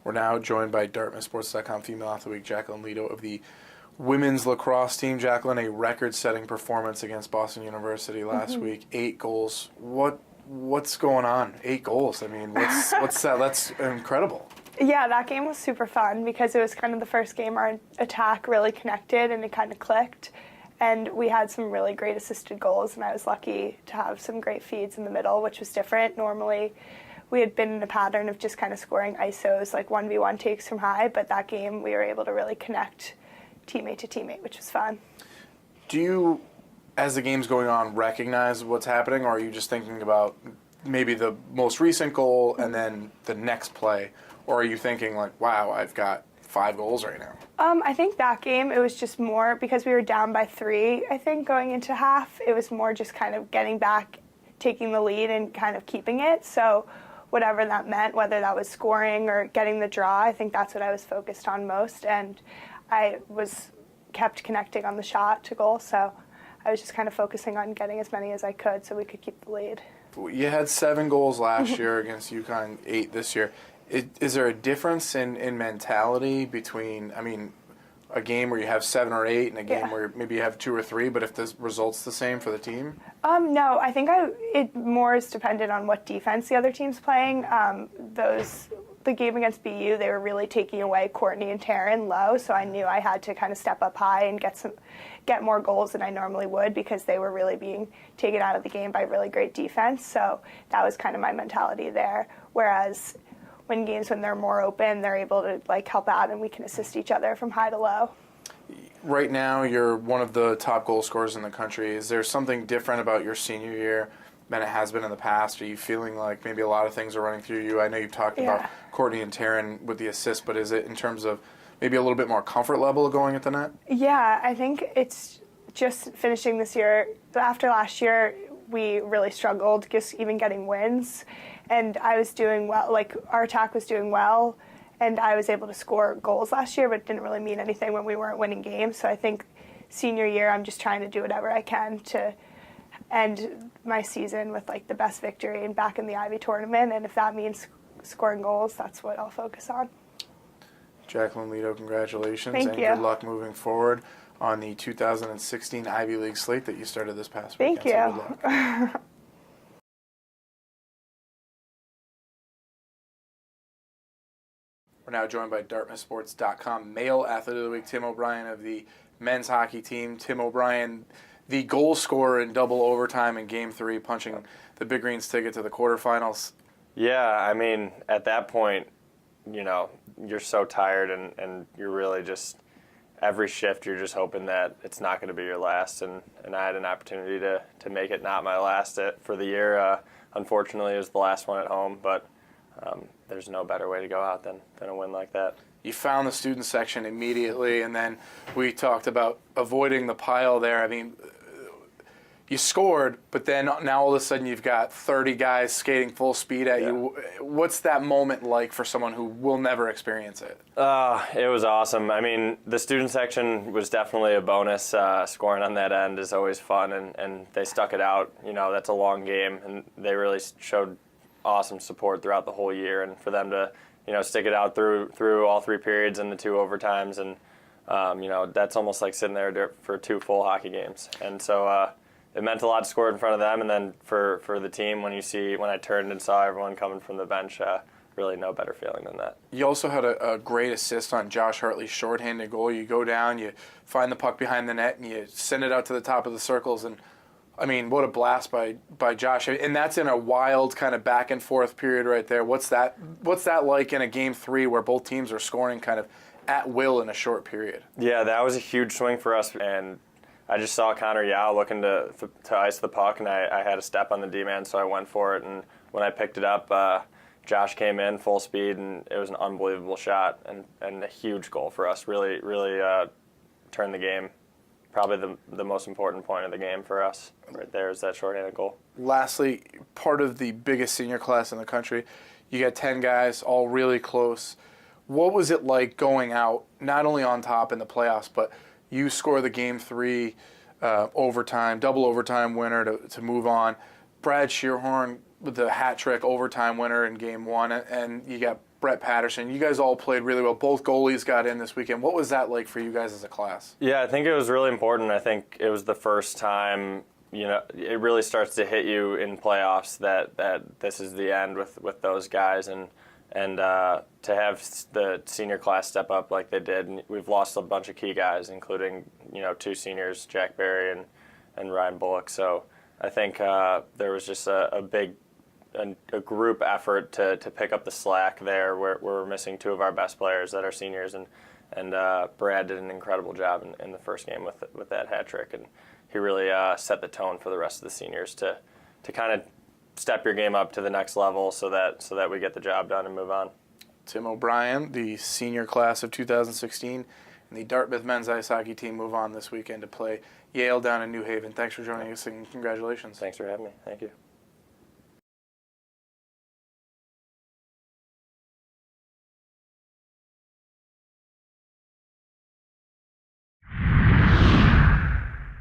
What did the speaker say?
We're now joined by DartmouthSports.com Female Athlete Week, Jaclyn Leto of the women's lacrosse team. Jaclyn, a record-setting performance against Boston University last week. 8 goals. What's going on? 8 goals. I mean, what's that? That's incredible. Yeah, that game was super fun because it was kind of the first game our attack really connected and it kind of clicked. And we had some really great assisted goals, and I was lucky to have some great feeds in the middle, which was different. Normally, we had been in a pattern of just kind of scoring ISOs, like 1v1 takes from high, but that game we were able to really connect teammate to teammate, which was fun. Do you, as the game's going on, recognize what's happening, or are you just thinking about maybe the most recent goal and then the next play? Or are you thinking like, wow, I've got 5 goals right now? I think that game, it was just more, because we were down by 3, I think, going into half, it was more just kind of getting back, taking the lead and kind of keeping it. So whatever that meant, whether that was scoring or getting the draw, I think that's what I was focused on most. And I kept connecting on the shot to goal, so I was just kind of focusing on getting as many as I could so we could keep the lead. You had 7 goals last year against UConn, 8 this year. Is there a difference in mentality between, I mean, a game where you have 7 or 8 and a game where maybe you have 2 or 3, but if the result's the same for the team? No, I think it more is dependent on what defense the other team's playing. The game against BU, they were really taking away Courtney and Taryn low, so I knew I had to kind of step up high and get more goals than I normally would because they were really being taken out of the game by really great defense. So that was kind of my mentality there. Whereas when they're more open, they're able to like help out and we can assist each other from high to low. Right now, you're one of the top goal scorers in the country. Is there something different about your senior year than it has been in the past? Are you feeling like maybe a lot of things are running through you? I know you've talked about Courtney and Taryn with the assist, but is it in terms of maybe a little bit more comfort level of going at the net? Yeah, I think it's just finishing this year. After last year, we really struggled just even getting wins. And I was doing well, like our attack was doing well, and I was able to score goals last year, but it didn't really mean anything when we weren't winning games. So I think senior year, I'm just trying to do whatever I can to end my season with like the best victory and back in the Ivy tournament. And if that means scoring goals, that's what I'll focus on. Jaclyn Leto, congratulations. Thank and you. Good luck moving forward on the 2016 Ivy League slate that you started this past weekend. Thank you. So good luck. We're now joined by DartmouthSports.com Male Athlete of the Week, Tim O'Brien of the men's hockey team. Tim O'Brien, the goal scorer in double overtime in Game 3, punching the Big Green's ticket to the quarterfinals. Yeah, I mean, at that point, you know, you're so tired and you're really just, every shift you're just hoping that it's not going to be your last. And I had an opportunity to make it not my last for the year. Unfortunately, it was the last one at home, but there's no better way to go out than a win like that. You found the student section immediately, and then we talked about avoiding the pile there. I mean, you scored, but then now all of a sudden you've got 30 guys skating full speed at you. What's that moment like for someone who will never experience it? It was awesome. I mean, the student section was definitely a bonus. Scoring on that end is always fun, and they stuck it out. You know, that's a long game, and they really showed awesome support throughout the whole year, and for them to, you know, stick it out through all 3 periods and the 2 overtimes, and you know, that's almost like sitting there for 2 full hockey games. And so it meant a lot to score in front of them, and then for the team, when I turned and saw everyone coming from the bench, really no better feeling than that. You also had a great assist on Josh Hartley's shorthanded goal. You go down, you find the puck behind the net, and you send it out to the top of the circles, and I mean, what a blast by Josh. And that's in a wild kind of back and forth period right there. What's that like in a Game 3 where both teams are scoring kind of at will in a short period? Yeah, that was a huge swing for us, and I just saw Connor Yao looking to ice the puck, and I had a step on the D-man, so I went for it. And when I picked it up, Josh came in full speed, and it was an unbelievable shot and a huge goal for us. Really turned the game. Probably the most important point of the game for us right there is that shorthanded goal. Lastly, part of the biggest senior class in the country, you got 10 guys, all really close. What was it like going out, not only on top in the playoffs, but you score the Game 3 overtime, double overtime winner to move on. Brad Shearhorn with the hat trick overtime winner in Game 1, and you got Brett Patterson. You guys all played really well. Both goalies got in this weekend. What was that like for you guys as a class? Yeah, I think it was really important. I think it was the first time, it really starts to hit you in playoffs that this is the end with those guys, and to have the senior class step up like they did. And we've lost a bunch of key guys, including 2 seniors, Jack Barry and Ryan Bullock. So I think there was just a big a group effort to pick up the slack there. We're missing 2 of our best players that are seniors, and Brad did an incredible job in the first game with that hat trick, and he really set the tone for the rest of the seniors to kind of step your game up to the next level so that we get the job done and move on. Tim O'Brien, the senior class of 2016, and the Dartmouth men's ice hockey team move on this weekend to play Yale down in New Haven. Thanks for joining us, and congratulations. Thanks for having me. Thank you.